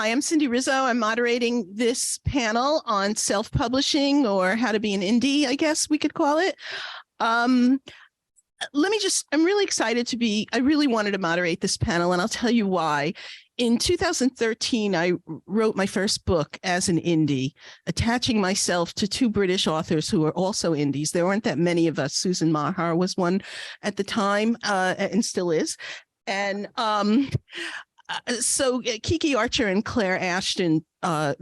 Hi, I'm Cindy Rizzo. I'm moderating this panel on self-publishing, or how to be an indie, I guess we could call it. I'm really excited I really wanted to moderate this panel, and I'll tell you why. In 2013, I wrote my first book as an indie, attaching myself to two British authors who are also indies. There weren't that many of us. Susan Meagher was one at the time, and still is. And so Kiki Archer and Claire Ashton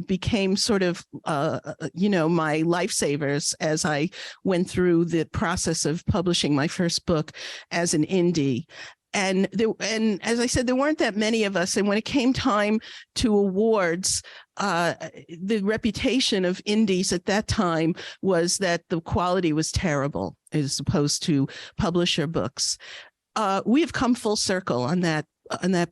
became sort of, my lifesavers as I went through the process of publishing my first book as an indie. And as I said, there weren't that many of us. And when it came time to awards, the reputation of indies at that time was that the quality was terrible as opposed to publisher books. We have come full circle on that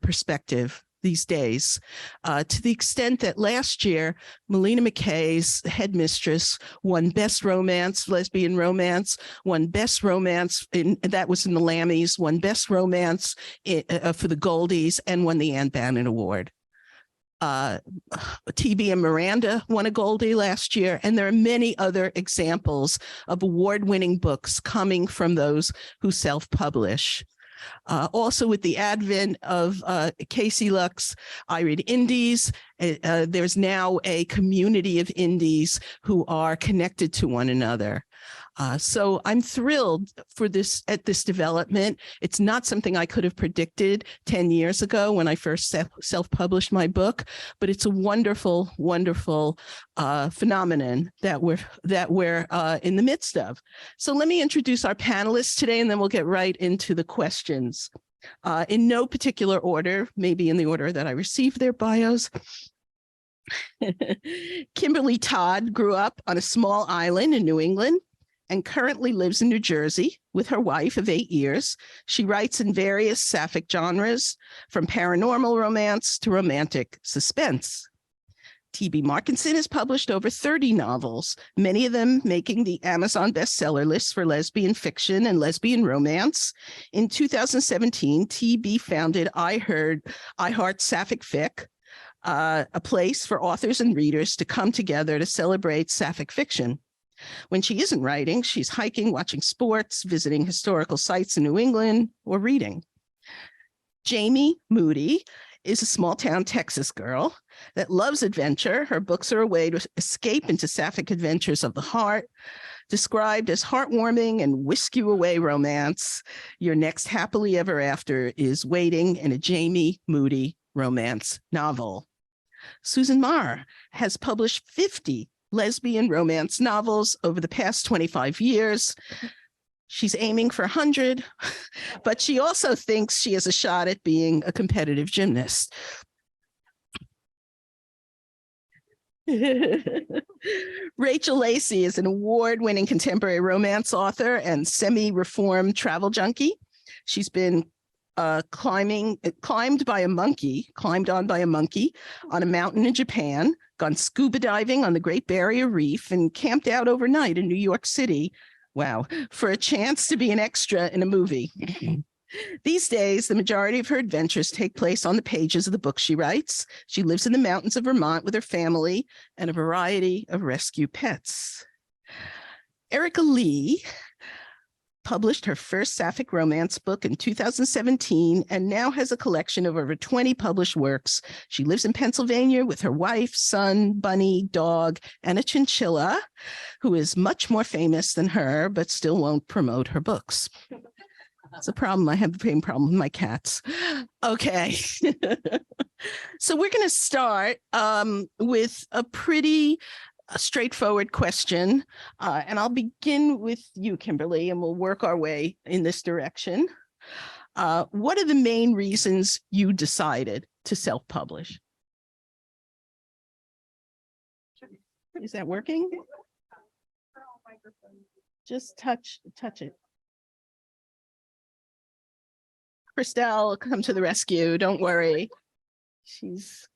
perspective these days, to the extent that last year, Melina McKay's Headmistress won Best Romance, Lesbian Romance, won Best Romance, that was in the Lammys, won Best Romance for the Goldies, and won the Anne Bannon Award. TB and Miranda won a Goldie last year, and there are many other examples of award-winning books coming from those who self-publish. Also, with the advent of Casey Luck's I Read Indies, there's now a community of indies who are connected to one another. So I'm thrilled at this development. It's not something I could have predicted 10 years ago when I first self-published my book, but it's a wonderful, wonderful phenomenon that we're in the midst of. So let me introduce our panelists today, and then we'll get right into the questions. In no particular order, maybe in the order that I received their bios. Kimberly Todd grew up on a small island in New England and currently lives in New Jersey with her wife of 8 years. She writes in various sapphic genres, from paranormal romance to romantic suspense. T.B. Markinson has published over 30 novels, many of them making the Amazon bestseller list for lesbian fiction and lesbian romance. In 2017, T.B. founded iHeart Sapphic Fic, a place for authors and readers to come together to celebrate sapphic fiction. When she isn't writing, she's hiking, watching sports, visiting historical sites in New England, or reading. Jamey Moody is a small-town Texas girl that loves adventure. Her books are a way to escape into sapphic adventures of the heart, described as heartwarming and whisk-you-away romance. Your next happily ever after is waiting in a Jamey Moody romance novel. Susan Meagher has published 50 lesbian romance novels over the past 25 years. She's aiming for 100, but she also thinks she has a shot at being a competitive gymnast. Rachel Lacey is an award-winning contemporary romance author and semi-reformed travel junkie. She's been climbed on by a monkey on a mountain in Japan, gone scuba diving on the Great Barrier Reef, and camped out overnight in New York City. Wow, for a chance to be an extra in a movie. These days, the majority of her adventures take place on the pages of the books she writes. She lives in the mountains of Vermont with her family and a variety of rescue pets. Erica Lee published her first sapphic romance book in 2017 and now has a collection of over 20 published works. She lives in Pennsylvania with her wife, son, bunny, dog, and a chinchilla, who is much more famous than her, but still won't promote her books. That's a problem. I have the same problem with my cats. Okay. So we're going to start with a pretty straightforward question. And I'll begin with you, Kimberly, and we'll work our way in this direction. What are the main reasons you decided to self-publish? Is that working? Just touch it. Christelle, come to the rescue. Don't worry. She's...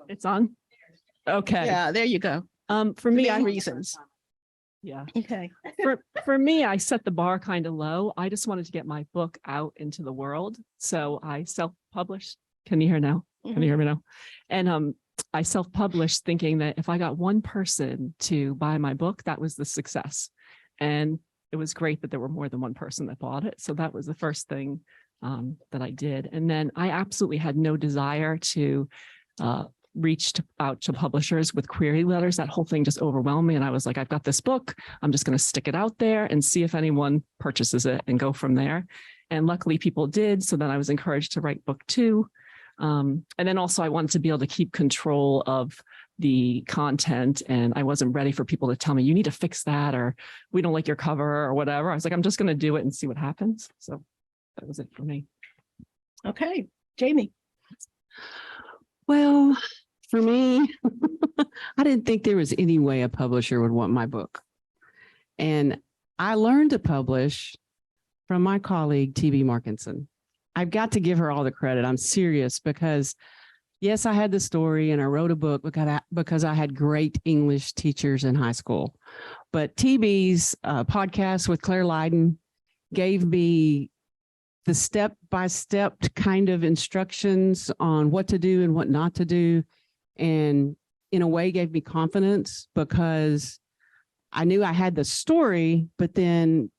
It's on. Okay. Yeah, there you go. For me, Main reasons. Yeah. Okay. For me, I set the bar kind of low. I just wanted to get my book out into the world. So I self-published. Can you hear now? Can you hear me now? And I self-published thinking that if I got one person to buy my book, that was the success. And it was great that there were more than one person that bought it. So that was the first thing that I did. And then I absolutely had no desire to reach out to publishers with query letters. That whole thing just overwhelmed me. And I was like, I've got this book. I'm just going to stick it out there and see if anyone purchases it and go from there. And luckily people did. So then I was encouraged to write book 2. And then also I wanted to be able to keep control of the content. And I wasn't ready for people to tell me, you need to fix that, or we don't like your cover or whatever. I was like, I'm just going to do it and see what happens. So that was it for me. Okay. Jamey. Well, for me, I didn't think there was any way a publisher would want my book. And I learned to publish from my colleague, T.B. Markinson. I've got to give her all the credit. I'm serious, because yes, I had the story and I wrote a book because I had great English teachers in high school. But TB's podcast with Claire Lydon gave me the step-by-step kind of instructions on what to do and what not to do. And in a way gave me confidence, because I knew I had the story, but then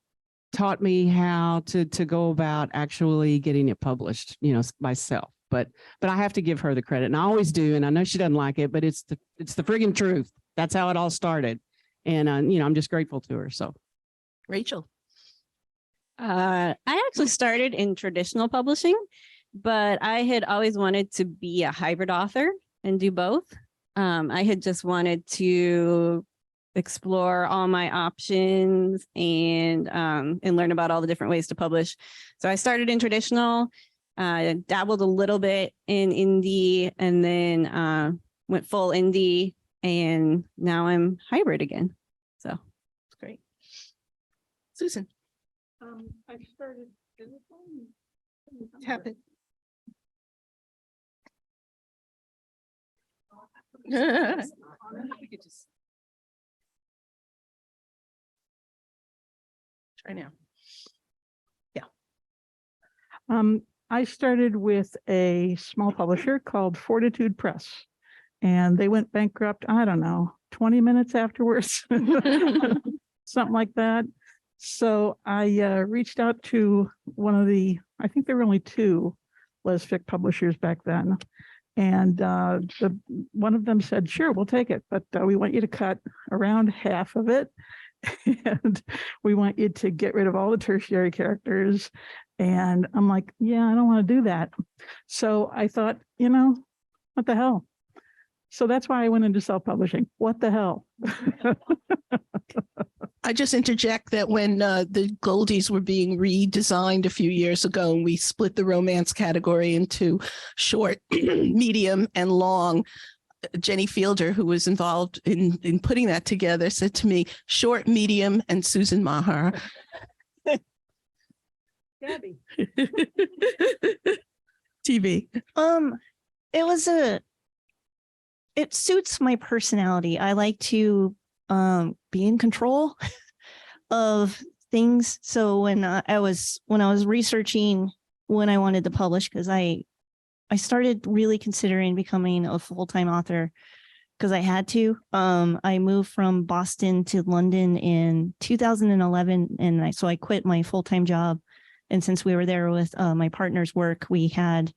taught me how to go about actually getting it published, myself. But I have to give her the credit, and I always do. And I know she doesn't like it, but it's the friggin' truth. That's how it all started. And, I'm just grateful to her. So. Rachel. I actually started in traditional publishing, but I had always wanted to be a hybrid author and do both. I had just wanted to explore all my options and learn about all the different ways to publish. So I started in traditional, dabbled a little bit in indie, and then went full indie, and now I'm hybrid again. So Great. Susan. I started. Tap it. Try now. Yeah. I started with a small publisher called Fortitude Press, and they went bankrupt, I don't know, 20 minutes afterwards, something like that. So I reached out to one of the, I think there were only 2 lesfic publishers back then. And one of them said, sure, we'll take it, but we want you to cut around half of it. And we want you to get rid of all the tertiary characters. And I'm like, yeah, I don't want to do that. So I thought, what the hell? So that's why I went into self-publishing. What the hell? I just interject that when the Goldies were being redesigned a few years ago, and we split the romance category into short, medium, and long, Jenny Fielder, who was involved in putting that together, said to me, short, medium, and Susan Meagher. Gabby. TV. It suits my personality. I like to be in control of things. So when I was researching when I wanted to publish, because I started really considering becoming a full-time author because I had to. I moved from Boston to London in 2011, and so I quit my full-time job. And since we were there with my partner's work, we had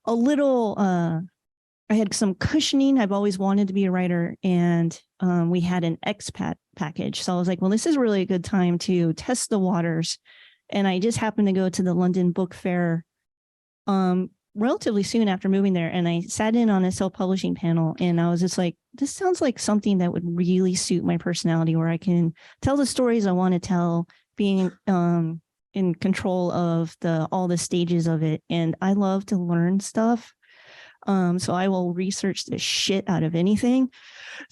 a little, I had some cushioning. I've always wanted to be a writer, and we had an expat package. So I was like, well, this is really a good time to test the waters. And I just happened to go to the London Book Fair relatively soon after moving there. And I sat in on a self-publishing panel, and I was just like, this sounds like something that would really suit my personality, where I can tell the stories I want to tell, being in control of all the stages of it. And I love to learn stuff. So I will research the shit out of anything.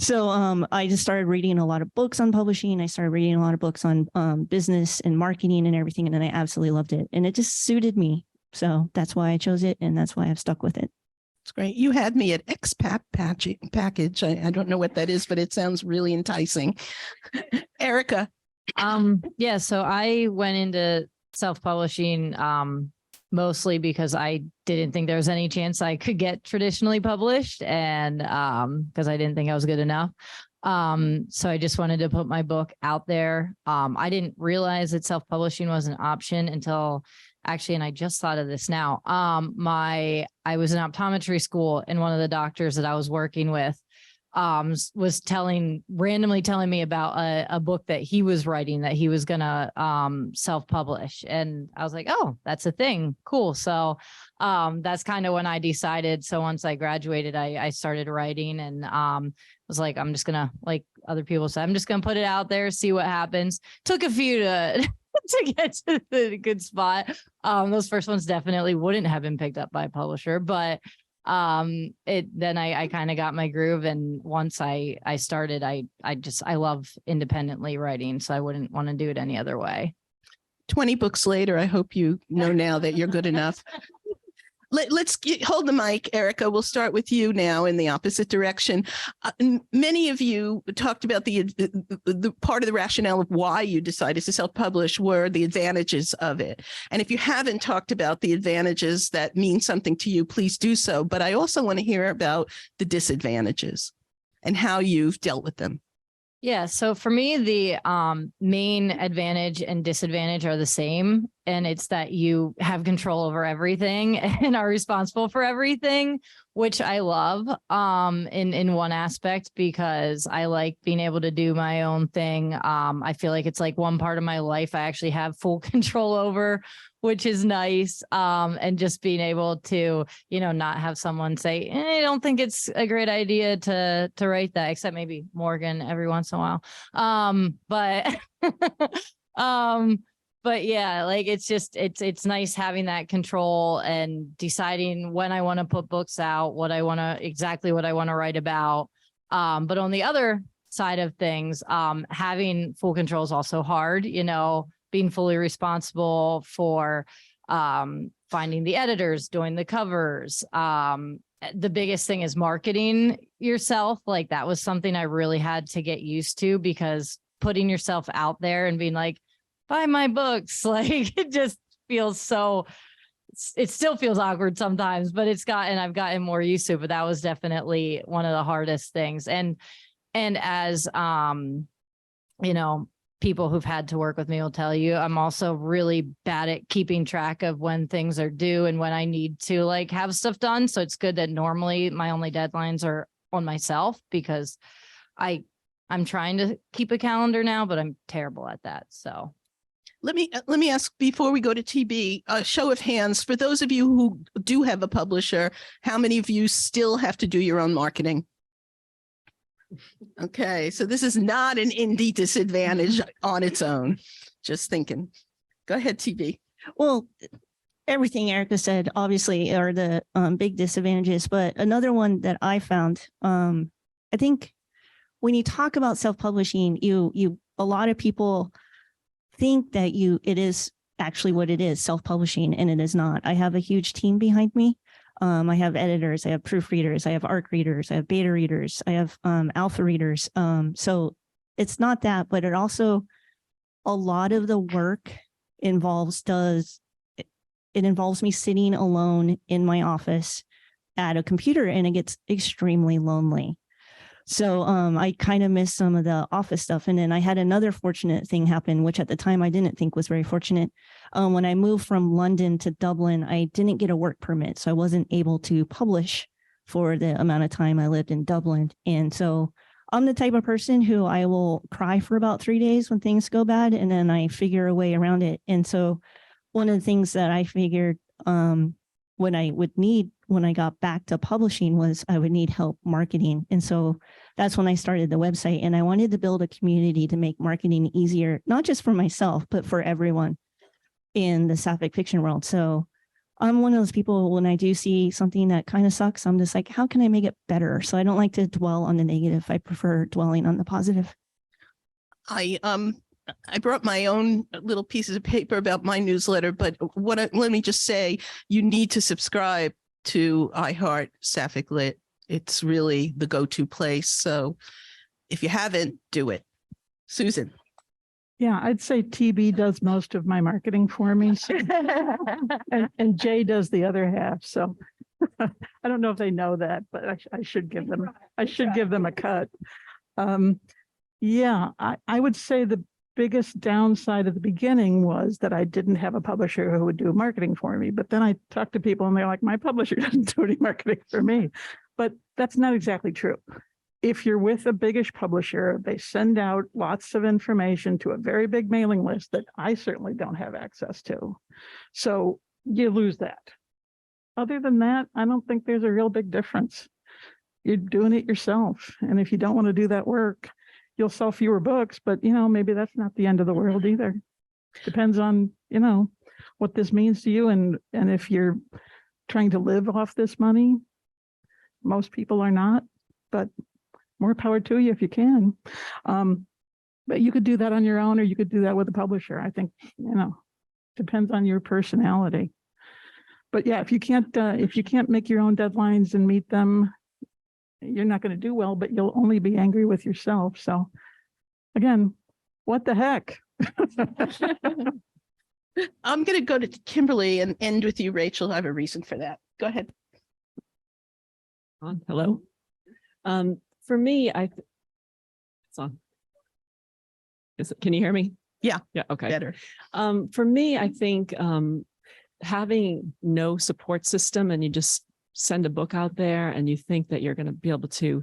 So I just started reading a lot of books on publishing. I started reading a lot of books on business and marketing and everything. And then I absolutely loved it. And it just suited me. So that's why I chose it. And that's why I've stuck with it. It's great. You had me at package. I don't know what that is, but it sounds really enticing. Erica. Yeah, so I went into self-publishing mostly because I didn't think there was any chance I could get traditionally published, and because I didn't think I was good enough. So I just wanted to put my book out there. I didn't realize that self-publishing was an option until actually, and I just thought of this now. I was in optometry school, and one of the doctors that I was working with was randomly telling me about a book that he was writing that he was gonna self-publish. And I was like, oh, that's a thing. Cool. So that's kind of when I decided. So once I graduated, I started writing, and was like, I'm just gonna, like other people said, I'm just gonna put it out there, see what happens. Took a few to to get to the good spot. Those first ones definitely wouldn't have been picked up by a publisher, but then I kind of got my groove, and once I started, I love independently writing, so I wouldn't want to do it any other way. 20 books later, I hope you know now that you're good enough. Let's hold the mic, Erica. We'll start with you now in the opposite direction. Many of you talked about the part of the rationale of why you decided to self-publish were the advantages of it. And if you haven't talked about the advantages that mean something to you, please do so. But I also want to hear about the disadvantages and how you've dealt with them. Yeah, so for me, the main advantage and disadvantage are the same, and it's that you have control over everything and are responsible for everything, which I love in one aspect, because I like being able to do my own thing. I feel like it's like one part of my life I actually have full control over, which is nice. And just being able to, not have someone say, I don't think it's a great idea to write that, except maybe Morgan every once in a while. But yeah, like it's nice having that control and deciding when I want to put books out, exactly what I want to write about. But on the other side of things, having full control is also hard, being fully responsible for finding the editors, doing the covers. The biggest thing is marketing yourself. Like that was something I really had to get used to, because putting yourself out there and being like, buy my books, like it just feels it still feels awkward sometimes, but I've gotten more used to it. But that was definitely one of the hardest things. And as, people who've had to work with me will tell you, I'm also really bad at keeping track of when things are due and when I need to have stuff done. So it's good that normally my only deadlines are on myself, because I'm trying to keep a calendar now, but I'm terrible at that. So let me ask, before we go to TB, a show of hands for those of you who do have a publisher. How many of you still have to do your own marketing? Okay, so this is not an indie disadvantage on its own. Just thinking. Go ahead, TB. Well, everything Erica said obviously are the big disadvantages, but another one that I found, I think when you talk about self-publishing, a lot of people think that it is actually what it is, self-publishing, and it is not. I have a huge team behind me. I have editors, I have proofreaders, I have ARC readers, I have beta readers, I have alpha readers. So it's not that, but it also, a lot of the work involves me sitting alone in my office at a computer, and it gets extremely lonely. So I kind of miss some of the office stuff. And then I had another fortunate thing happen, which at the time I didn't think was very fortunate. When I moved from London to Dublin, I didn't get a work permit. So I wasn't able to publish for the amount of time I lived in Dublin. And so I'm the type of person who I will cry for about 3 days when things go bad, and then I figure a way around it. And so one of the things that I figured when I got back to publishing was I would need help marketing. And so that's when I started the website, and I wanted to build a community to make marketing easier, not just for myself, but for everyone in the Sapphic fiction world. So I'm one of those people, when I do see something that kind of sucks, I'm just like, how can I make it better? So I don't like to dwell on the negative. I prefer dwelling on the positive. I brought my own little pieces of paper about my newsletter, but let me just say, you need to subscribe to iHeart Sapphic Lit. It's really the go-to place. So if you haven't, do it. Susan. Yeah, I'd say TB does most of my marketing for me. So, and Jay does the other half. So I don't know if they know that, but I should give them a cut. Yeah, I would say the biggest downside at the beginning was that I didn't have a publisher who would do marketing for me. But then I talked to people and they're like, my publisher doesn't do any marketing for me. But that's not exactly true. If you're with a biggish publisher, they send out lots of information to a very big mailing list that I certainly don't have access to. So you lose that. Other than that, I don't think there's a real big difference. You're doing it yourself. And if you don't want to do that work, you'll sell fewer books, but maybe that's not the end of the world either. Depends on, what this means to you. And if you're trying to live off this money, most people are not, but more power to you if you can. But you could do that on your own, or you could do that with a publisher. I think, depends on your personality. But yeah, if you can't make your own deadlines and meet them, you're not going to do well, but you'll only be angry with yourself. So again, what the heck? I'm going to go to Kimberly and end with you, Rachel. I have a reason for that. Go ahead. Hello. For me, it's on. Can you hear me? Yeah. Yeah. Okay. Better. For me, I think having no support system and you just send a book out there and you think that you're going to be able to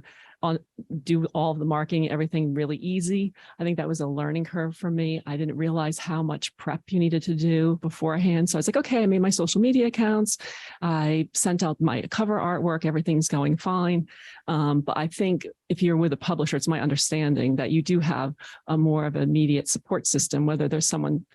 do all of the marketing, everything really easy. I think that was a learning curve for me. I didn't realize how much prep you needed to do beforehand. So I was like, okay, I made my social media accounts. I sent out my cover artwork. Everything's going fine. But I think if you're with a publisher, it's my understanding that you do have a more of an immediate support system, whether there's someone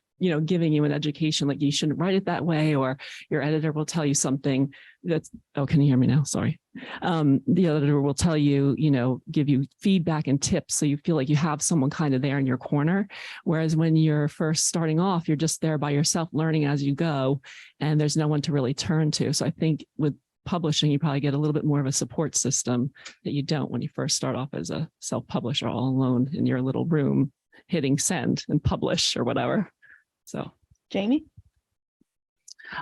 giving you an education, like you shouldn't write it that way, or your editor will tell you something that's, oh, can you hear me now? Sorry. The editor will tell you, give you feedback and tips. So you feel like you have someone kind of there in your corner. Whereas when you're first starting off, you're just there by yourself learning as you go, and there's no one to really turn to. So I think with publishing, you probably get a little bit more of a support system that you don't when you first start off as a self-publisher all alone in your little room, hitting send and publish or whatever. So, Jamey?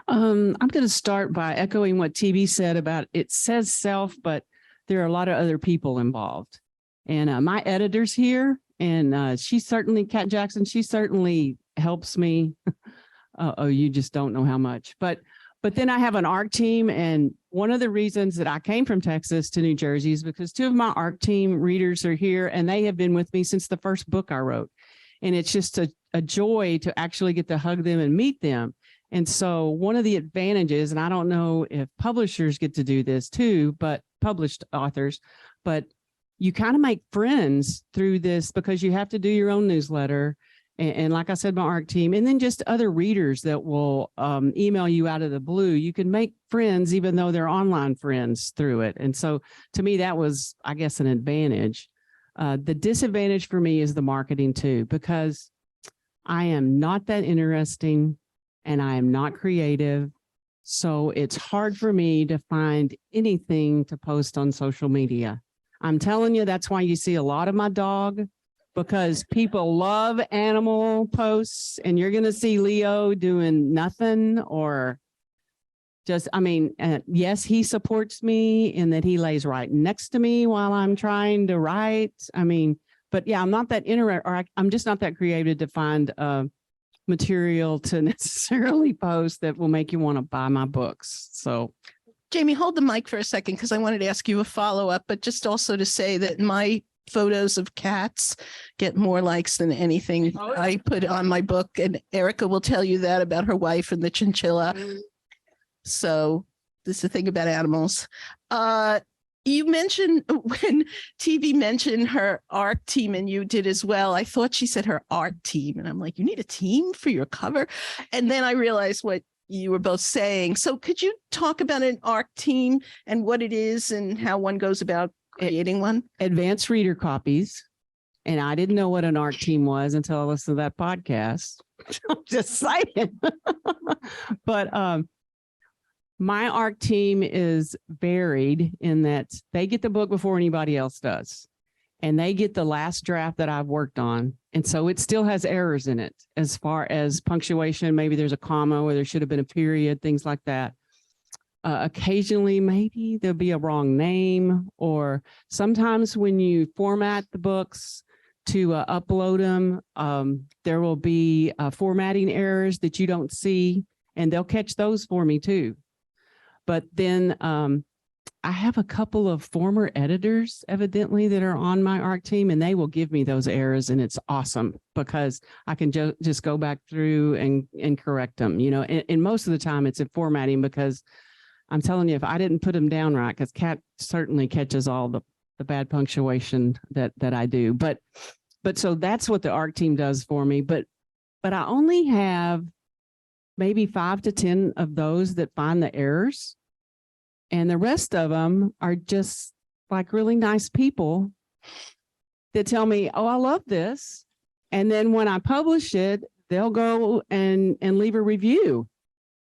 I'm going to start by echoing what TB said about it says self, but there are a lot of other people involved. And my editor's here, and she certainly, Kat Jackson, she certainly helps me. Oh, you just don't know how much. But then I have an ARC team, and one of the reasons that I came from Texas to New Jersey is because two of my ARC team readers are here, and they have been with me since the first book I wrote. And it's just a joy to actually get to hug them and meet them. And so one of the advantages, and I don't know if publishers get to do this too, but published authors, but you kind of make friends through this because you have to do your own newsletter. And like I said, my ARC team, and then just other readers that will email you out of the blue. You can make friends, even though they're online friends through it. And so to me, that was, I guess, an advantage. The disadvantage for me is the marketing too, because I am not that interesting and I am not creative. So it's hard for me to find anything to post on social media. I'm telling you, that's why you see a lot of my dog, because people love animal posts, and you're going to see Leo doing nothing or just, yes, he supports me in that he lays right next to me while I'm trying to write. But yeah, I'm not that I'm just not that creative to find material to necessarily post that will make you want to buy my books. So Jamey, hold the mic for a second, because I wanted to ask you a follow-up, but just also to say that my photos of cats get more likes than anything I put on my book. And Erica will tell you that about her wife and the chinchilla. So this is the thing about animals. You mentioned when TV mentioned her ARC team, and you did as well. I thought she said her art team, and I'm like, you need a team for your cover? And then I realized what you were both saying. So could you talk about an ARC team and what it is and how one goes about creating one? Advanced reader copies. And I didn't know what an ARC team was until I listened to that podcast. I'm just saying. But My ARC team is varied in that they get the book before anybody else does. And they get the last draft that I've worked on. And so it still has errors in it as far as punctuation. Maybe there's a comma or there should have been a period, things like that. Occasionally, maybe there'll be a wrong name, or sometimes when you format the books to upload them, there will be formatting errors that you don't see, and they'll catch those for me too. But then I have a couple of former editors, evidently, that are on my ARC team, and they will give me those errors, and it's awesome because I can just go back through and correct them. You know, and most of the time it's in formatting, because I'm telling you, if I didn't put them down right, because Kat certainly catches all the bad punctuation that I do. But so that's what the ARC team does for me. But I only have maybe 5 to 10 of those that find the errors. And the rest of them are just like really nice people that tell me, oh, I love this. And then when I publish it, they'll go and leave a review.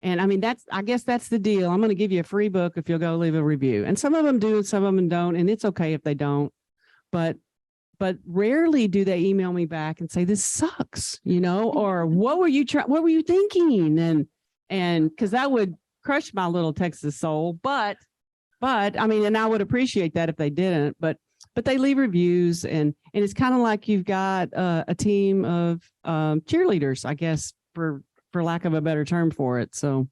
And I mean, I guess that's the deal. I'm going to give you a free book if you'll go leave a review. And some of them do, and some of them don't. And it's okay if they don't. But rarely do they email me back and say, this sucks, you know, or what were you thinking? And because that would crush my little Texas soul. But I mean, and I would appreciate that if they didn't, but they leave reviews, and it's kind of like you've got a team of cheerleaders, I guess, for lack of a better term for it. So.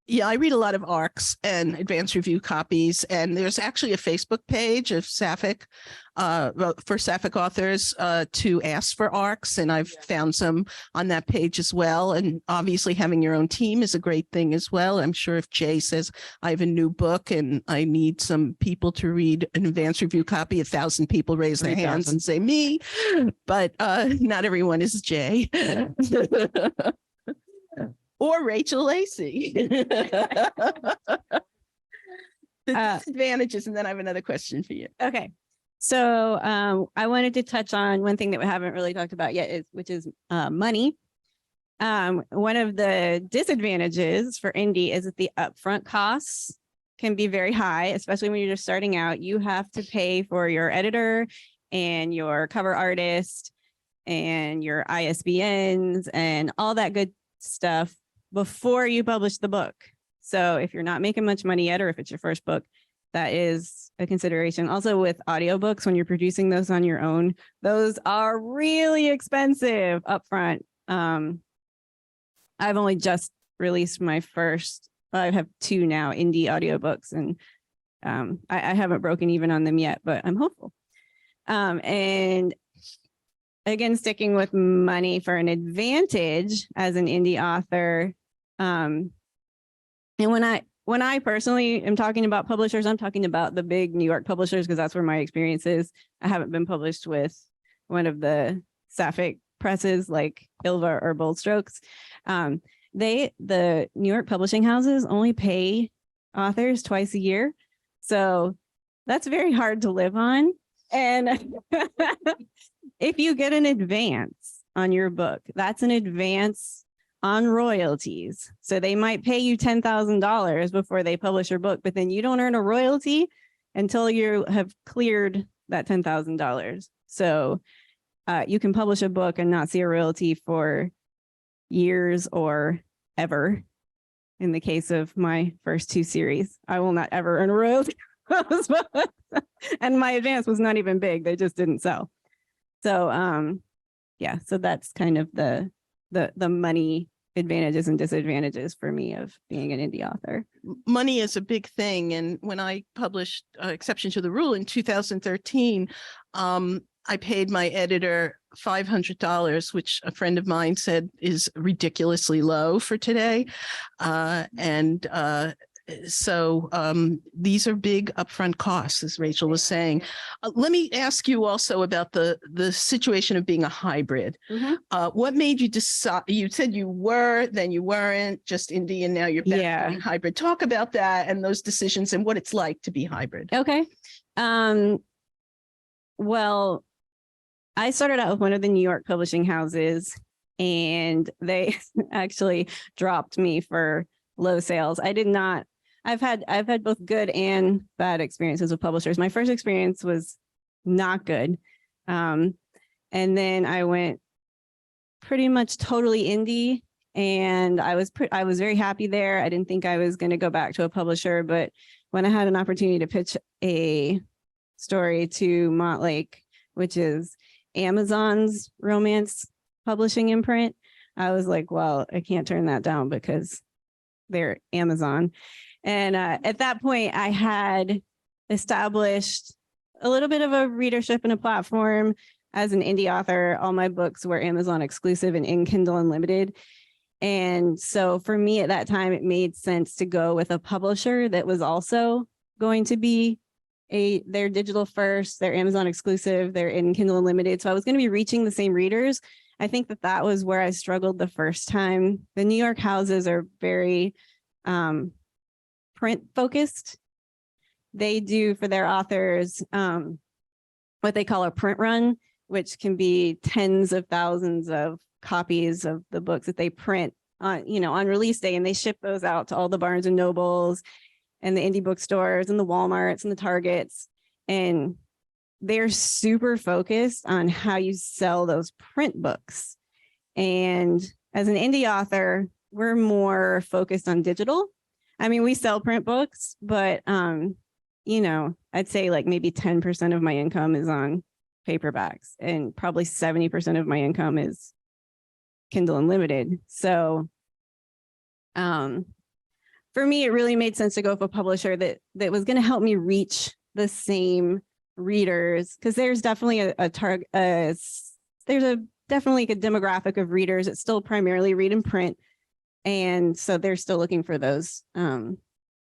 Yeah, I read a lot of ARCs and advanced review copies, and there's actually a Facebook page of Sapphic, for Sapphic authors to ask for ARCs, and I've found some on that page as well. And obviously having your own team is a great thing as well. I'm sure if Jay says, I have a new book and I need some people to read an advanced review copy, 1,000 people raise their hands and say me, but not everyone is Jay. Or Rachel Lacey. The disadvantages, and then I have another question for you. Okay. So I wanted to touch on one thing that we haven't really talked about yet, which is money. One of the disadvantages for indie is that the upfront costs can be very high, especially when you're just starting out. You have to pay for your editor and your cover artist and your ISBNs and all that good stuff before you publish the book. So if you're not making much money yet, or if it's your first book, that is a consideration. Also with audiobooks, when you're producing those on your own, those are really expensive upfront. I've only just released my first, I have 2 now, indie audiobooks, and I haven't broken even on them yet, but I'm hopeful. And again, sticking with money for an advantage as an indie author. And when I personally am talking about publishers, I'm talking about the big New York publishers, because that's where my experience is. I haven't been published with one of the Sapphic presses like Ilva or Bold Strokes. The New York publishing houses only pay authors twice a year. So that's very hard to live on. And if you get an advance on your book, that's an advance on royalties. So they might pay you $10,000 before they publish your book, but then you don't earn a royalty until you have cleared that $10,000. So you can publish a book and not see a royalty for years or ever. In the case of my first 2 series, I will not ever earn a royalty. And my advance was not even big. They just didn't sell. So yeah, so that's kind of the money advantages and disadvantages for me of being an indie author. Money is a big thing. And when I published Exception to the Rule in 2013, I paid my editor $500, which a friend of mine said is ridiculously low for today. So these are big upfront costs, as Rachel was saying. Let me ask you also about the situation of being a hybrid. Mm-hmm. What made you decide? You said you were, then you weren't, just indie, and now you're back being hybrid. Talk about that and those decisions and what it's like to be hybrid. Okay. Well, I started out with one of the New York publishing houses, and they actually dropped me for low sales. I did not I've had both good and bad experiences with publishers. My first experience was not good. And then I went pretty much totally indie, and I was very happy there. I didn't think I was going to go back to a publisher, but when I had an opportunity to pitch a story to Montlake, which is Amazon's romance publishing imprint, I was like, well, I can't turn that down because they're Amazon. And at that point, I had established a little bit of a readership and a platform as an indie author. All my books were Amazon exclusive and in Kindle Unlimited. And so for me at that time, it made sense to go with a publisher that was also going to be they're digital first, they're Amazon exclusive, they're in Kindle Unlimited. So I was going to be reaching the same readers. I think that was where I struggled the first time. The New York houses are very print focused. They do for their authors what they call a print run, which can be tens of thousands of copies of the books that they print on release day, and they ship those out to all the Barnes and Nobles and the indie bookstores and the Walmarts and the Targets. And they're super focused on how you sell those print books. And as an indie author, we're more focused on digital. I mean, we sell print books, but I'd say like maybe 10% of my income is on paperbacks, and probably 70% of my income is Kindle Unlimited. So for me, it really made sense to go with a publisher that was going to help me reach the same readers, because there's definitely definitely a demographic of readers that still primarily read in print. And so they're still looking for those, the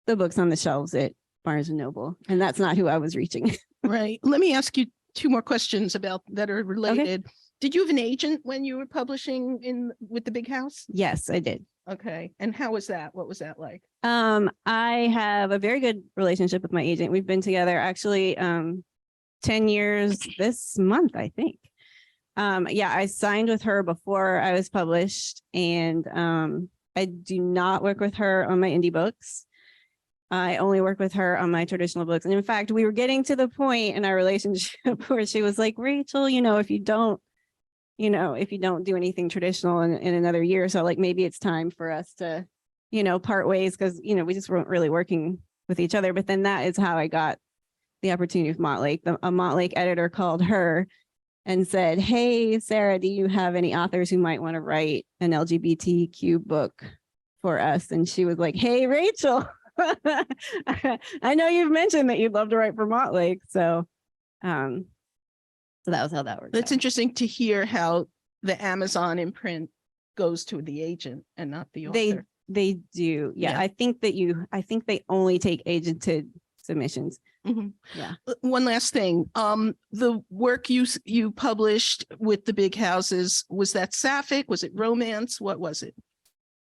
books on the shelves at Barnes and Noble. And that's not who I was reaching. Right. Let me ask you two more questions about that are related. Okay. Did you have an agent when you were publishing with the big house? Yes, I did. Okay. And how was that? What was that like? I have a very good relationship with my agent. We've been together actually 10 years this month, I think. I signed with her before I was published, and I do not work with her on my indie books. I only work with her on my traditional books. And in fact, we were getting to the point in our relationship where she was like, Rachel, if you don't do anything traditional in another year, so like maybe it's time for us to, part ways, because, we just weren't really working with each other. But then that is how I got the opportunity with Montlake. A Montlake editor called her and said, hey, Sarah, do you have any authors who might want to write an LGBTQ book for us? And she was like, hey, Rachel, I know you've mentioned that you'd love to write for Montlake. So that was how that worked. It's interesting to hear how the Amazon imprint goes to the agent and not the author. They do. Yeah. I think they only take agented submissions. Mm-hmm. Yeah. One last thing. The work you published with the big houses, was that sapphic? Was it romance? What was it?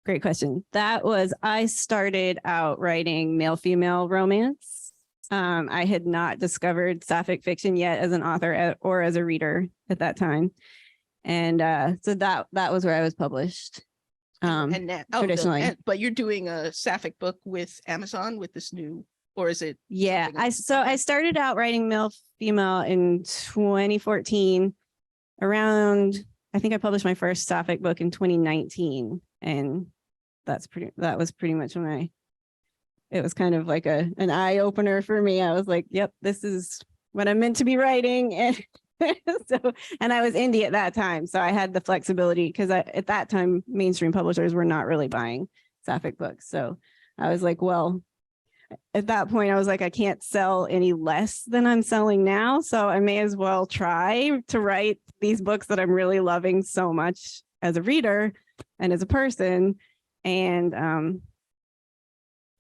Great question. I started out writing male-female romance. I had not discovered sapphic fiction yet as an author or as a reader at that time. And so that was where I was published. And now, traditionally. But you're doing a sapphic book with Amazon with this new, or is it? Yeah, I started out writing male-female in 2014. I think I published my first sapphic book in 2019. And that was pretty much when it was kind of like an eye opener for me. I was like, yep, this is what I'm meant to be writing. And and I was indie at that time. So I had the flexibility, because at that time, mainstream publishers were not really buying sapphic books. So I was like, well, at that point, I was like, I can't sell any less than I'm selling now. So I may as well try to write these books that I'm really loving so much as a reader and as a person. And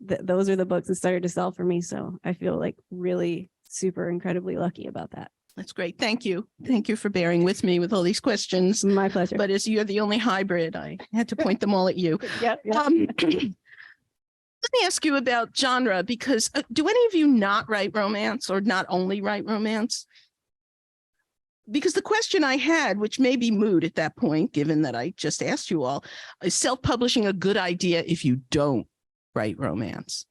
those are the books that started to sell for me. So I feel like really super incredibly lucky about that. That's great. Thank you. Thank you for bearing with me with all these questions. My pleasure. But as you're the only hybrid, I had to point them all at you. Yep. Let me ask you about genre, because do any of you not write romance, or not only write romance? Because the question I had, which may be moot at that point, given that I just asked you all, is self-publishing a good idea if you don't write romance?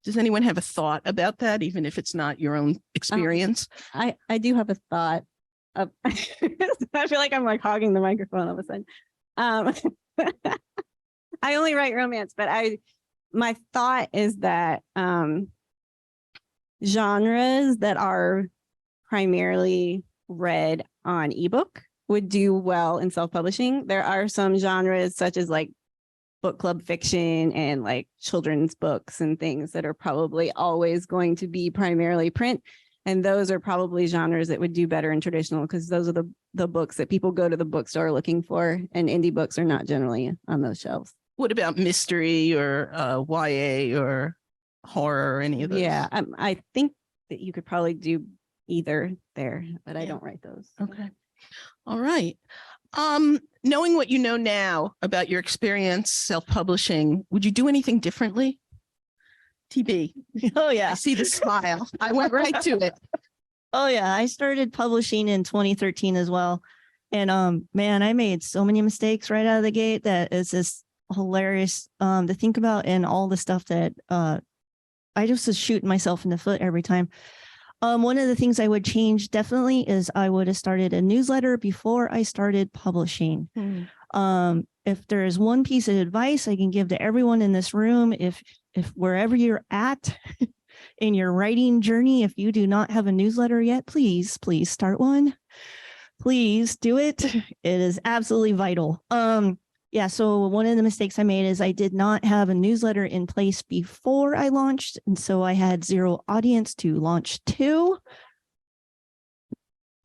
Does anyone have a thought about that, even if it's not your own experience? I do have a thought. Of, I feel like I'm like hogging the microphone all of a sudden. I only write romance, but my thought is that genres that are primarily read on ebook would do well in self-publishing. There are some genres such as like book club fiction and like children's books and things that are probably always going to be primarily print. And those are probably genres that would do better in traditional because those are the books that people go to the bookstore looking for, and indie books are not generally on those shelves. What about mystery or YA or horror or any of those? Yeah, I think that you could probably do either there, but I don't write those. Okay. All right. Knowing what you know now about your experience self-publishing, would you do anything differently? TB. Oh I yeah. see the smile. I went right to it. Oh yeah. I started publishing in 2013 as well. And man, I made so many mistakes right out of the gate that is just hilarious to think about, and all the stuff that I just was shooting myself in the foot every time. One of the things I would change definitely is I would have started a newsletter before I started publishing. If there is one piece of advice I can give to everyone in this room, if wherever you're at in your writing journey, if you do not have a newsletter yet, please start one. Please do it. It is absolutely vital. Yeah, so one of the mistakes I made is I did not have a newsletter in place before I launched. And so I had zero audience to launch to.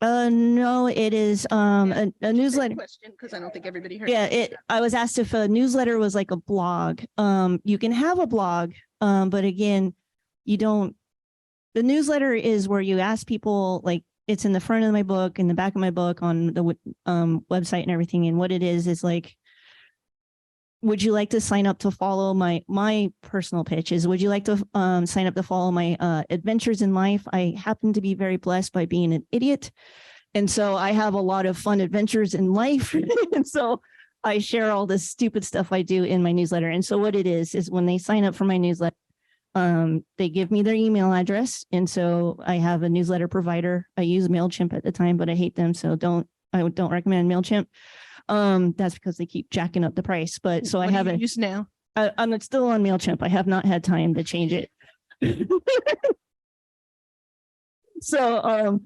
No, it is a newsletter. Question, because I don't think everybody heard. Yeah, I was asked if a newsletter was like a blog. You can have a blog, but again, you don't. The newsletter is where you ask people, like it's in the front of my book, in the back of my book, on the website and everything. And what it is like, would you like to sign up to follow my personal pitches? Would you like to sign up to follow my adventures in life? I happen to be very blessed by being an idiot. And so I have a lot of fun adventures in life. And so I share all this stupid stuff I do in my newsletter. And so what it is when they sign up for my newsletter, they give me their email address. And so I have a newsletter provider. I use MailChimp at the time, but I hate them. So I don't recommend MailChimp. That's because they keep jacking up the price. But so What I do have you it. use now. I'm still on MailChimp. I have not had time to change it. So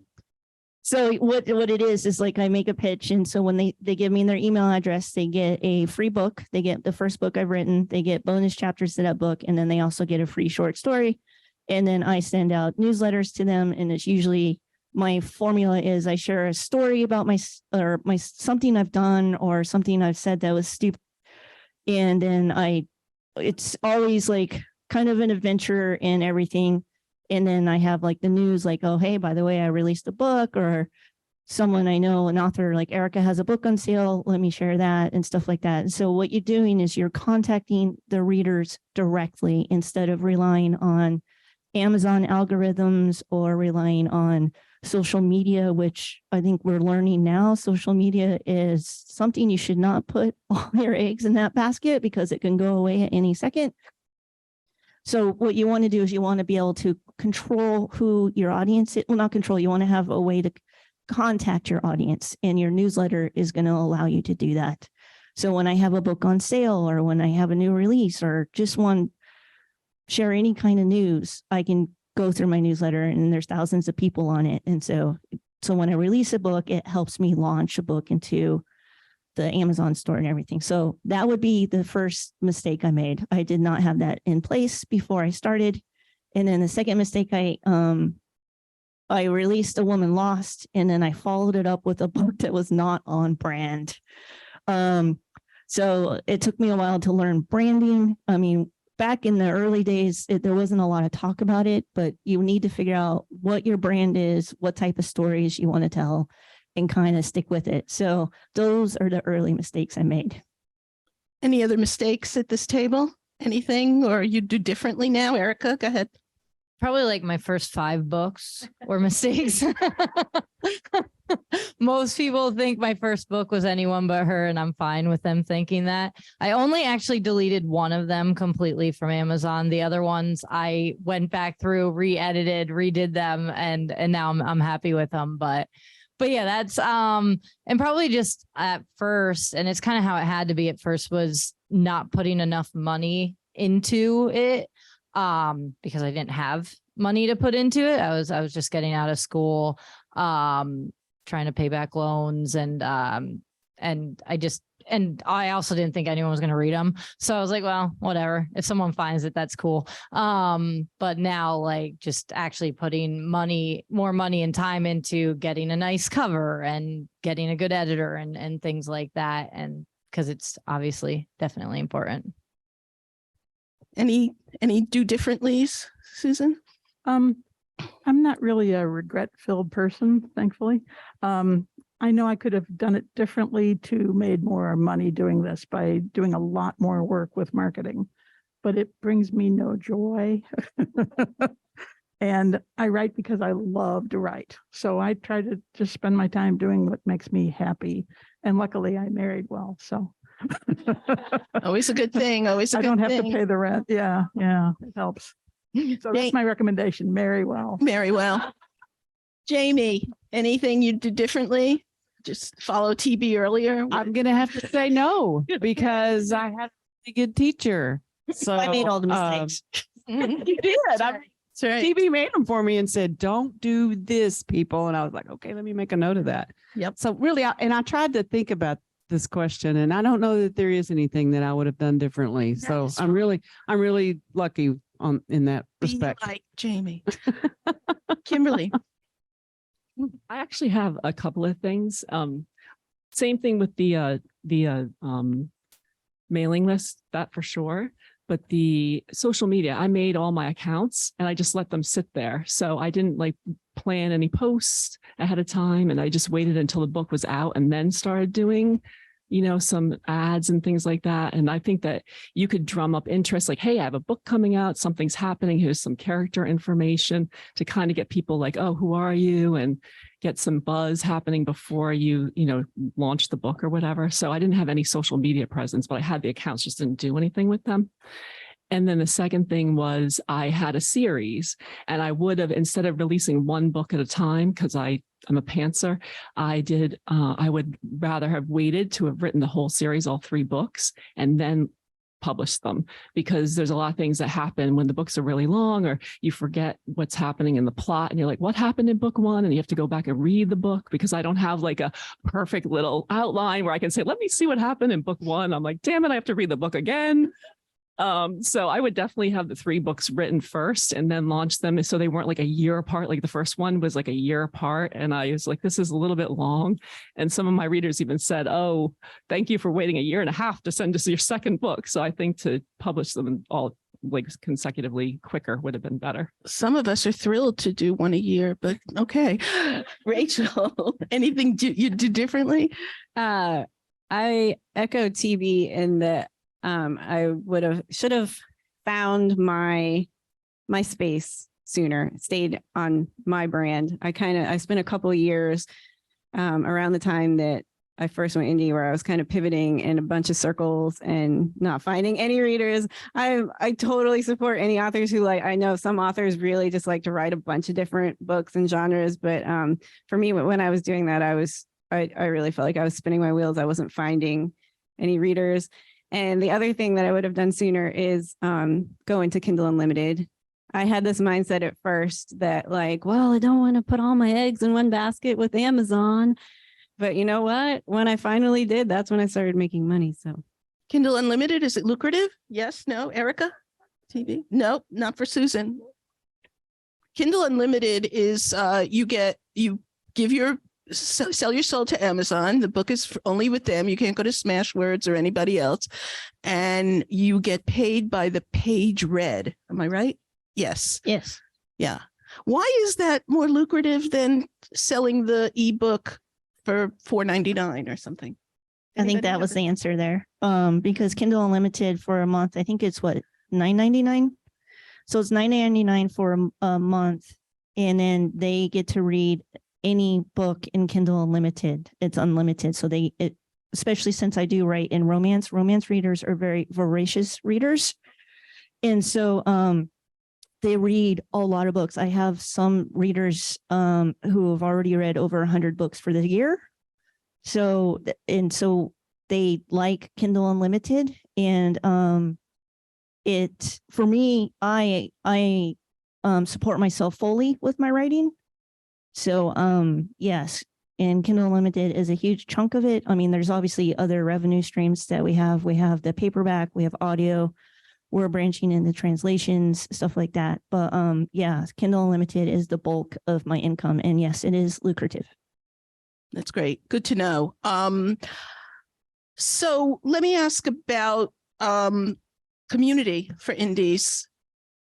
what it is like I make a pitch. And so when they give me their email address, they get a free book. They get the first book I've written. They get bonus chapters to that book. And then they also get a free short story. And then I send out newsletters to them. And it's usually, my formula is I share a story about my something I've done or something I've said that was stupid. And then it's always like kind of an adventure and everything. And then I have like the news, like, oh, hey, by the way, I released a book, or someone I know, an author like Erica has a book on sale. Let me share that and stuff like that. And so what you're doing is you're contacting the readers directly instead of relying on Amazon algorithms or relying on social media, which I think we're learning now. Social media is something you should not put all your eggs in that basket because it can go away at any second. So what you want to do is you want to be able to control who your audience is. Well, not control, you want to have a way to contact your audience, and your newsletter is going to allow you to do that. So when I have a book on sale, or when I have a new release, or just want to share any kind of news, I can go through my newsletter, and there's thousands of people on it. And so when I release a book, it helps me launch a book into the Amazon store and everything. So that would be the first mistake I made. I did not have that in place before I started. And then the second mistake, I released A Woman Lost, and then I followed it up with a book that was not on brand. So it took me a while to learn branding. I mean, back in the early days, there wasn't a lot of talk about it, but you need to figure out what your brand is, what type of stories you want to tell, and kind of stick with it. So those are the early mistakes I made. Any other mistakes at this table? Anything, or you do differently now? Erica, go ahead. Probably like my first 5 books were mistakes. Most people think my first book was Anyone But Her, and I'm fine with them thinking that. I only actually deleted one of them completely from Amazon. The other ones I went back through, re-edited, redid them, and now I'm happy with them. But yeah, that's and probably just at first, and it's kind of how it had to be at first, was not putting enough money into it. Because I didn't have money to put into it. I was just getting out of school, trying to pay back loans, and I also didn't think anyone was going to read them. So I was like, well, whatever. If someone finds it, that's cool. But now, like, just actually putting more money and time into getting a nice cover and getting a good editor and things like that. And because it's obviously definitely important. Any do differentlies, Susan? I'm not really a regret-filled person, thankfully. I know I could have done it differently to made more money doing this by doing a lot more work with marketing, but it brings me no joy. And I write because I love to write. So I try to just spend my time doing what makes me happy. And luckily I married well, so. Always a good thing. Always a I good don't have thing. to pay the rent. Yeah, it helps. So that's my recommendation. Marry well. Very well. Jamie, anything you do differently? Just follow TB earlier? I'm going to have to say no, because I had a good teacher. So I made all the mistakes. You did. That's right. TB made them for me and said, don't do this, people. And I was like, okay, let me make a note of that. Yep. So really, I tried to think about this question, and I don't know that there is anything that I would have done differently. So I'm really lucky in that respect. Be like Jamie. Kimberly. I actually have a couple of things. Same thing with the mailing list, that for sure. But the social media, I made all my accounts and I just let them sit there. So I didn't like plan any posts ahead of time, and I just waited until the book was out and then started doing, some ads and things like that. And I think that you could drum up interest, like, hey, I have a book coming out, something's happening, here's some character information, to kind of get people like, oh, who are you? And get some buzz happening before you launch the book or whatever. So I didn't have any social media presence, but I had the accounts, just didn't do anything with them. And then the second thing was I had a series, and I would have, instead of releasing one book at a time, because I'm a pantser, I would rather have waited to have written the whole series, all 3 books, and then publish them, because there's a lot of things that happen when the books are really long, or you forget what's happening in the plot and you're like, what happened in book 1? And you have to go back and read the book, because I don't have like a perfect little outline where I can say, let me see what happened in book 1. I'm like, damn it, I have to read the book again. So I would definitely have the 3 books written first and then launch them, so they weren't like a year apart. Like the first one was like a year apart, and I was like, this is a little bit long. And some of my readers even said, oh, thank you for waiting 1.5 years to send us your second book. So I think to publish them all like consecutively quicker would have been better. Some of us are thrilled to do one a year, but okay. Rachel, anything you do differently? I echo TB in that I should have found my space sooner, stayed on my brand. I spent a couple of years around the time that I first went indie, where I was kind of pivoting in a bunch of circles and not finding any readers. I totally support any authors who I know some authors really just like to write a bunch of different books and genres. But for me, when I was doing that, I really felt like I was spinning my wheels. I wasn't finding any readers. And the other thing that I would have done sooner is go into Kindle Unlimited. I had this mindset at first that I don't want to put all my eggs in one basket with Amazon. But you know what? When I finally did, that's when I started making money. So Kindle Unlimited, is it lucrative? Yes, no, Erica? TV? No, not for Susan. Kindle Unlimited is sell your soul to Amazon. The book is only with them. You can't go to Smashwords or anybody else. And you get paid by the page read. Am I right? Yes. Yes. Yeah. Why is that more lucrative than selling the ebook for $4.99 or something? I think that was the answer there. Because Kindle Unlimited for a month, I think it's what, $9.99. So it's $9.99 for a month, and then they get to read any book in Kindle Unlimited. It's unlimited. So especially since I do write in romance readers are very voracious readers. And so they read a lot of books. I have some readers who have already read over 100 books for the year. So they like Kindle Unlimited, and for me, I support myself fully with my writing. So yes, and Kindle Unlimited is a huge chunk of it. I mean, there's obviously other revenue streams that we have. We have the paperback, we have audio, we're branching into translations, stuff like that. But yeah, Kindle Unlimited is the bulk of my income, and yes, it is lucrative. That's great. Good to know. So let me ask about community for indies.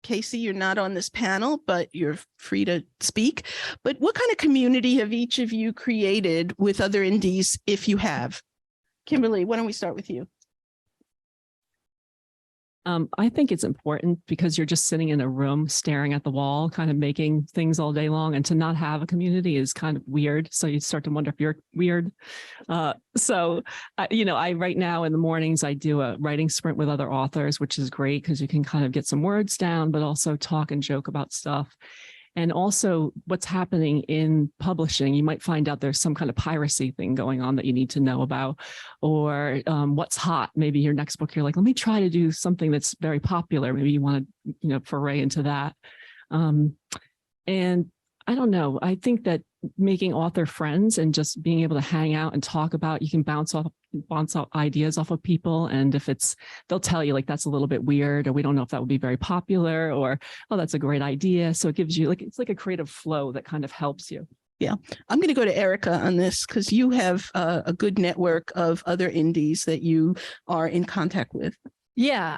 Casey, you're not on this panel, but you're free to speak. But what kind of community have each of you created with other indies, if you have? Kimberly, why don't we start with you? I think it's important because you're just sitting in a room staring at the wall, kind of making things all day long, and to not have a community is kind of weird. So you start to wonder if you're weird. I right now in the mornings, I do a writing sprint with other authors, which is great because you can kind of get some words down, but also talk and joke about stuff. And also what's happening in publishing, you might find out there's some kind of piracy thing going on that you need to know about, or what's hot. Maybe your next book, you're like, let me try to do something that's very popular. Maybe you want to, foray into that. And I don't know. I think that making author friends and just being able to hang out and talk about, you can bounce off ideas off of people. And if they'll tell you like, that's a little bit weird, or we don't know if that would be very popular, or, oh, that's a great idea. So it gives you it's like a creative flow that kind of helps you. Yeah, I'm going to go to Erica on this because you have a good network of other indies that you are in contact with. Yeah.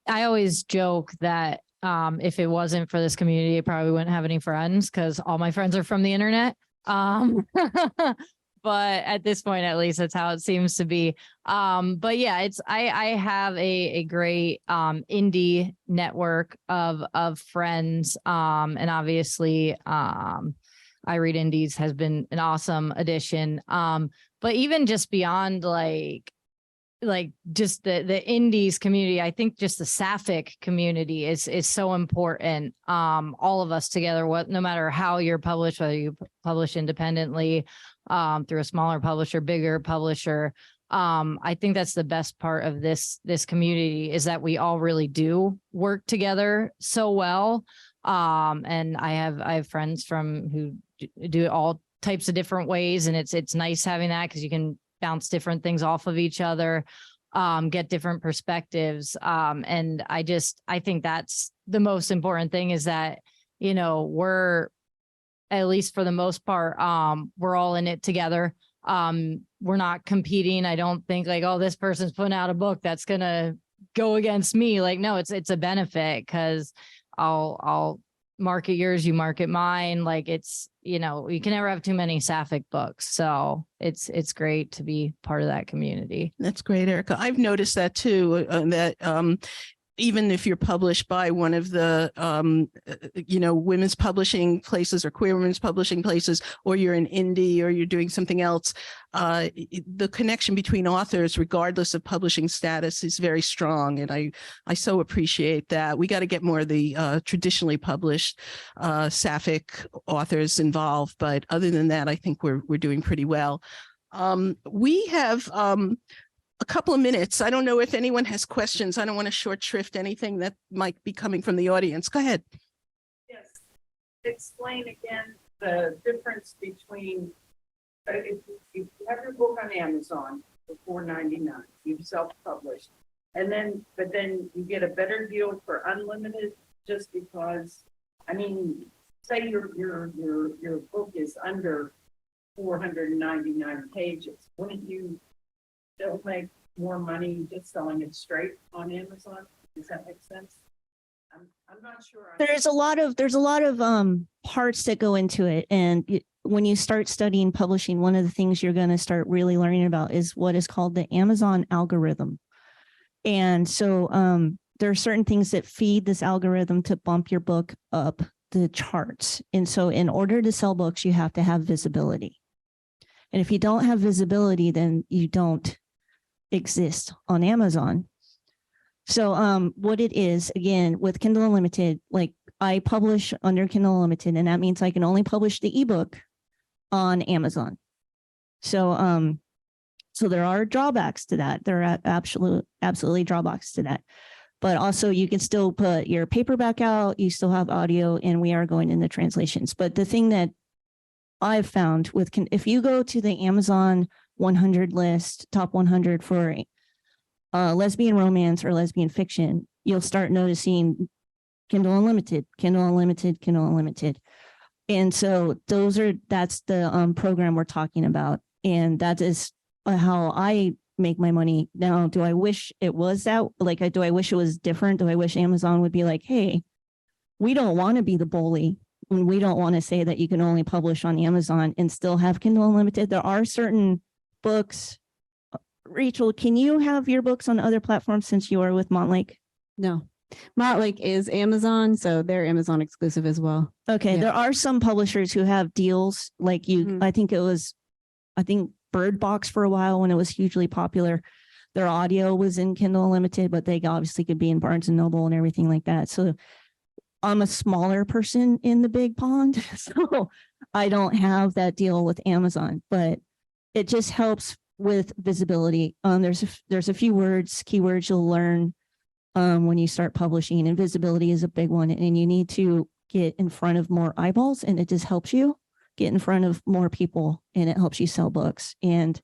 I always joke that if it wasn't for this community, I probably wouldn't have any friends because all my friends are from the internet. But at this point, at least that's how it seems to be. But yeah, I have a great indie network of friends. And obviously I Read Indies has been an awesome addition. But even just beyond like just the indies community, I think just the Sapphic community is so important. All of us together, no matter how you're published, whether you publish independently, through a smaller publisher, bigger publisher. I think that's the best part of this community is that we all really do work together so well. And I have friends who do it all types of different ways, and it's nice having that because you can bounce different things off of each other, get different perspectives. And I think that's the most important thing is that, we're, at least for the most part, we're all in it together. We're not competing. I don't think like, oh, this person's putting out a book that's going to go against me. Like, no, it's a benefit because I'll market yours, you market mine. Like you can never have too many Sapphic books. So it's great to be part of that community. That's great, Erica. I've noticed that too, that even if you're published by one of the, women's publishing places or queer women's publishing places, or you're an indie or you're doing something else, the connection between authors, regardless of publishing status, is very strong. And I so appreciate that. We got to get more of the traditionally published Sapphic authors involved. But other than that, I think we're doing pretty well. We have a couple of minutes. I don't know if anyone has questions. I don't want to short shrift anything that might be coming from the audience. Go ahead. Yes. Explain again the difference between if you have your book on Amazon for $4.99, you've self-published, but then you get a better deal for unlimited just because, say your book is under 499 pages. Wouldn't you still make more money just selling it straight on Amazon? Does that make sense? I'm not sure. There's a lot of parts that go into it, and when you start studying publishing, one of the things you're going to start really learning about is what is called the Amazon algorithm. And so there are certain things that feed this algorithm to bump your book up the charts. And so in order to sell books, you have to have visibility. And if you don't have visibility, then you don't exist on Amazon. So what it is, again, with Kindle Unlimited, like I publish under Kindle Unlimited, and that means I can only publish the ebook on Amazon. So so there are drawbacks to that. There are absolutely drawbacks to that. But also you can still put your paperback out, you still have audio, and we are going into translations. But the thing that I've found with, if you go to the Amazon 100 list, top 100 for lesbian romance or lesbian fiction, you'll start noticing Kindle Unlimited, Kindle Unlimited, Kindle Unlimited. And so that's the program we're talking about. And that is how I make my money. Now, do I wish it was that, like, do I wish it was different? Do I wish Amazon would be like, hey, we don't want to be the bully, and we don't want to say that you can only publish on Amazon and still have Kindle Unlimited. There are certain books. Rachel, can you have your books on other platforms since you are with Montlake? No. Montlake is Amazon, so they're Amazon exclusive as well. Okay, Yeah. there are some publishers who have deals like you. Mhm. I think Bird Box for a while when it was hugely popular. Their audio was in Kindle Unlimited, but they obviously could be in Barnes and Noble and everything like that. So I'm a smaller person in the big pond, so I don't have that deal with Amazon, but it just helps with visibility. There's a few keywords you'll learn when you start publishing, and visibility is a big one, and you need to get in front of more eyeballs, and it just helps you get in front of more people, and it helps you sell books. And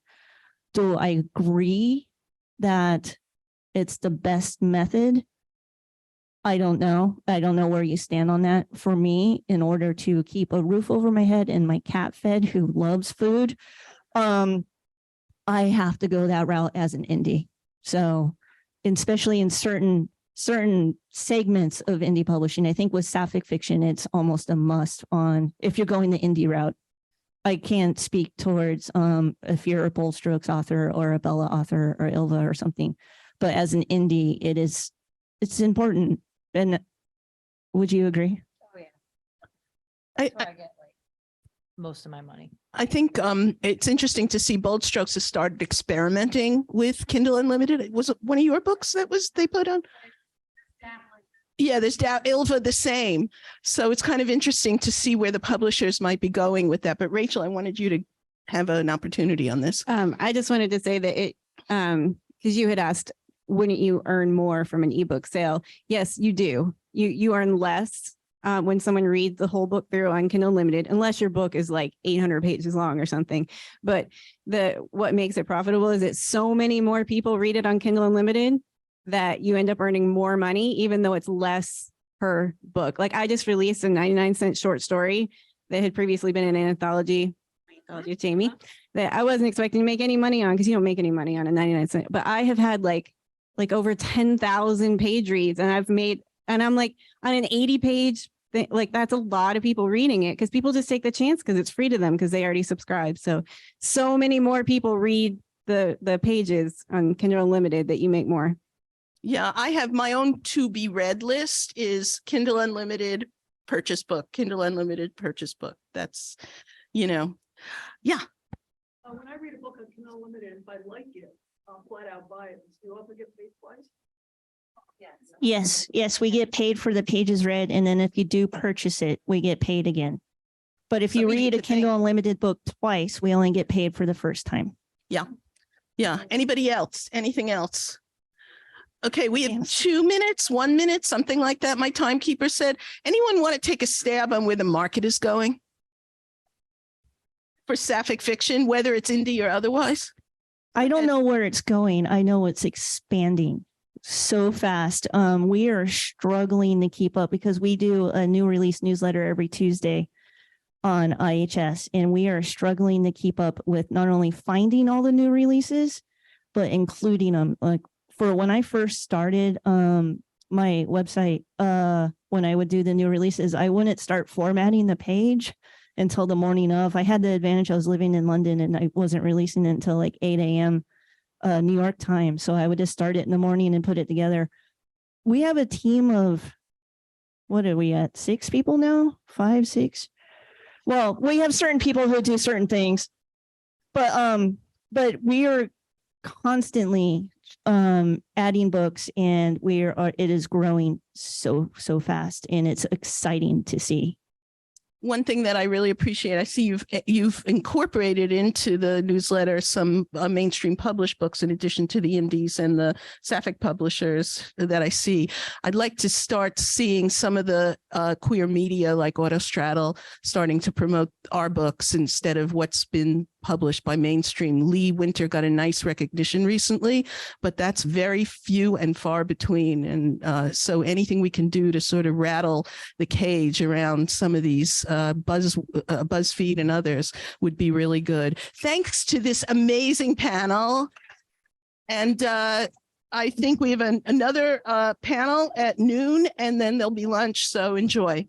do I agree that it's the best method? I don't know. I don't know where you stand on that. For me, in order to keep a roof over my head and my cat fed who loves food, I have to go that route as an indie. So, especially in certain segments of indie publishing, I think with sapphic fiction, it's almost a must on if you're going the indie route. I can't speak towards if you're a Bold Strokes author or a Bella author or Ilva or something, but as an indie, it's important. And would you agree? Oh yeah. I, That's where I get like most of my money. I think it's interesting to see Bold Strokes has started experimenting with Kindle Unlimited. Was it one of your books they put on? Yeah, there's Ilva the same. So it's kind of interesting to see where the publishers might be going with that. But Rachel, I wanted you to have an opportunity on this. I just wanted to say that because you had asked, wouldn't you earn more from an ebook sale? Yes, you do. You earn less when someone reads the whole book through on Kindle Unlimited, unless your book is like 800 pages long or something. But what makes it profitable is that so many more people read it on Kindle Unlimited that you end up earning more money, even though it's less per book. Like I just released a 99-cent short story that had previously been in an anthology of Jamey that I wasn't expecting to make any money on, because you don't make any money on a 99-cent. But I have had like over 10,000 page reads, and I'm like on an 80-page thing, like that's a lot of people reading it, because people just take the chance because it's free to them because they already subscribe. So many more people read the pages on Kindle Unlimited that you make more. Yeah, I have my own to be read list is Kindle Unlimited purchase book, Kindle Unlimited purchase book. That's, yeah. When I read a book on Kindle Unlimited, if I like it, I'll flat out buy it. Do you also get paid twice? Yes, we get paid for the pages read, and then if you do purchase it, we get paid again. But if So you we read need a to pay. Kindle Unlimited book twice, we only get paid for the first time. Yeah. Anybody else? Anything else? Okay, we have 2 minutes, 1 minute, something like that. My timekeeper said. Anyone want to take a stab on where the market is going for sapphic fiction, whether it's indie or otherwise? I don't know where it's going. I know it's expanding so fast. We are struggling to keep up because we do a new release newsletter every Tuesday on IHS, and we are struggling to keep up with not only finding all the new releases, but including them. Like for when I first started my website, when I would do the new releases, I wouldn't start formatting the page until the morning of. I had the advantage I was living in London and I wasn't releasing it until like 8 a.m. New York time. So I would just start it in the morning and put it together. we have a team of, what are we at? 6 people now? 5, 6? Well, we have certain people who do certain things, but we are constantly adding books, and it is growing so fast, and it's exciting to see. One thing that I really appreciate, I see you've incorporated into the newsletter some mainstream published books in addition to the indies and the Sapphic publishers that I see. I'd like to start seeing some of the queer media like Autostraddle starting to promote our books instead of what's been published by mainstream. Lee Winter got a nice recognition recently, but that's very few and far between. And so anything we can do to sort of rattle the cage around some of these BuzzFeed and others would be really good. Thanks to this amazing panel. And I think we have another panel at noon, and then there'll be lunch. So enjoy.